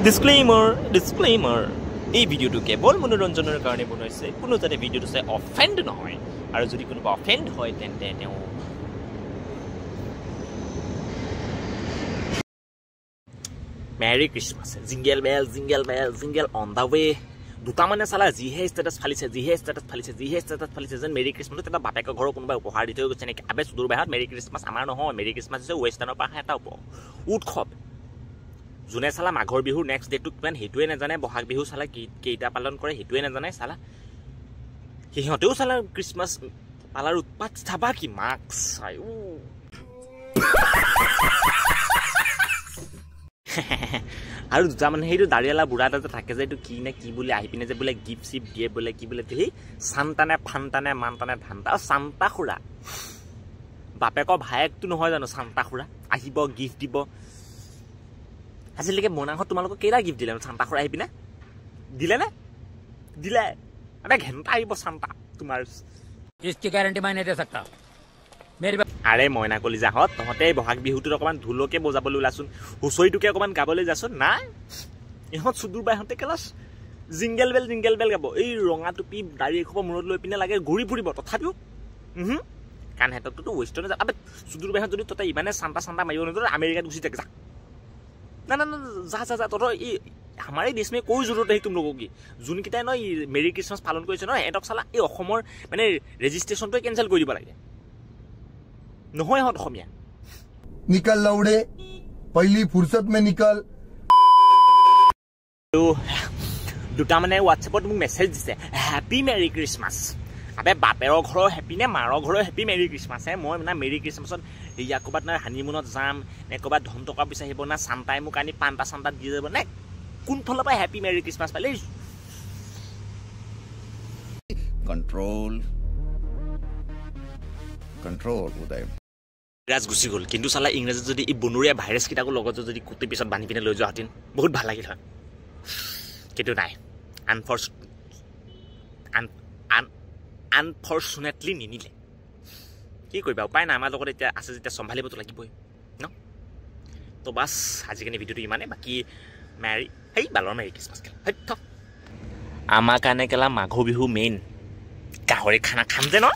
ডিসক্লেইমাৰ এই ভিডিওটো কেৱল মনোৰঞ্জনৰ কাৰণে বনাইছে কোনো যাতে ভিডিওটো চাই অফেন্ড নহয় আৰু যদি কোনোবা অফেন্ড হয় তেন্তে তেওঁ মেৰি ক্ৰিসমাস জিঙ্গেল বেল অন দা ৱে দুটা মানে চালা জিহে ষ্টেটাস ফালিছে যেন মেৰি ক্ৰিসমাস এটা বাপেকৰ ঘৰৰ কোনোবা উপহাৰ দি থৈ গৈছে নেকি আবে সুদূৰ বাহিৰত মেৰি ক্ৰিসমাস আমাৰ নহয় মেৰি ক্ৰিসমাস হৈছে ৱেষ্টাৰ্ণৰ পৰা এটা উৎসৱ যোনে চালা মাঘৰ বিহুৰ নেক্সট ডেটটো কিমান হেতুৱে নাজানে বহাগ বিহু চালা কেইটা পালন কৰে হেতুৱে নাজানে চালা সিহঁতেও চালা ক্ৰিসমাস পালাৰ উৎপাত চাবা কি মাৰ্কস আয়ো আৰু দুটা মানে সেইটো দাঁড়িয়ালা বুঢ়া এটা থাকে যে এইটো কি নে কি বুলি আহি পিনে যে বোলে গিফ্ট চিফ্ট দিয়ে বোলে কি বোলে দিলি চান্তানে ফান্তানে মান্তানে ধান্তা চান্তা খুৰা বাপেকৰ ভায়েকটো নহয় জানো চান্তা খুৰা আহিব গিফ্ট দিব আজিলৈকে মনাহঁত তোমালোকক কেইটা গিফ্ট দিলে চান্তা খুৰা আহি পিনে দিলে নে দিলে আবে ঘেণ্টা আহিব চান্তা তোমাৰ इसकी गारंटी मैं नहीं दे सकता मेरी আৰে মইনা কলিজাহঁত তহঁতে বহাগ বিহুটোত অকণমান ঢোলকে বজাবলৈ ওলাচোন হুঁচৰিটোকে অকণমান গাবলৈ যাচোন নাই ইহঁত চুদুৰ বাইহঁতে কেলাচ জিংগেল বেল গাব এই ৰঙা টুপি দাড়ি এখোপা মূৰত লৈ পিনে লাগে ঘূৰি ফুৰিব তথাপিও কাৰণ সিহঁতকতো ৱেষ্টাৰ্ণে যা আবে চুদুৰ বাইহঁত যদি তহঁতে ইমানে চান্তা মাৰিব নোৱাৰে আমেৰিকাত গুচি থাকে যা না যা তহঁতৰ এই हमारे देश में कोई जरूरत नहीं तुम लोगों की যোনকেইটাই ন মেৰি ক্ৰিসমাস পালন কৰিছে ন এটক চালা এই অসমৰ মানে ৰেজিষ্ট্ৰেচনটো কেনসেল কৰি দিব লাগে নহয় হত অসমীয়া निकल लौड़े पहली फुर्सत में निकल দুটা মানে হোৱাটছএপত মোক মেছেজ দিছে হ্যাপি মেৰি ক্ৰিসমাস আবে বাপেৰৰ ঘৰৰ হেপি নে মাৰৰ ঘৰৰ হেপি মেৰি ক্ৰিসমাস মই না মেৰি ক্ৰিসমাসত ইয়া ক'বাত না হানিমুনত যাম নে ক'বাত ধন টকা বিচাৰিব না চান্তাই মোক আনি পান্তা চান্তা দি যাব নে কোন ফলৰ পৰা হ্যাপি মেৰি ক্ৰিসমাস পালে कंट्रोल उदय ৰাজ গুচি গ'ল কিন্তু চালা ইংৰাজীত যদি এই বনৰীয়া ভাইৰাছ কিটাকো লগত যদি কুটি পিছত বান্ধি পিনে লৈ যোৱা হেঁতেন বহুত ভাল লাগিল হয় কিন্তু নাই আনফৰ্চুনেটলি নিনিলে কি কৰিবা উপায় নাই আমাৰ লগত এতিয়া আছে যেতিয়া চম্ভালিবতো লাগিবই ন তো বাছ আজিকালি ভিডিঅ'টো ইমানে বাকী মেৰি হেই বালৰ মেৰি ক্ৰিসমাস খেল আমাৰ কাৰণে কেলা মাঘ বিহু মেইন গাহৰি খানা খাম যে ন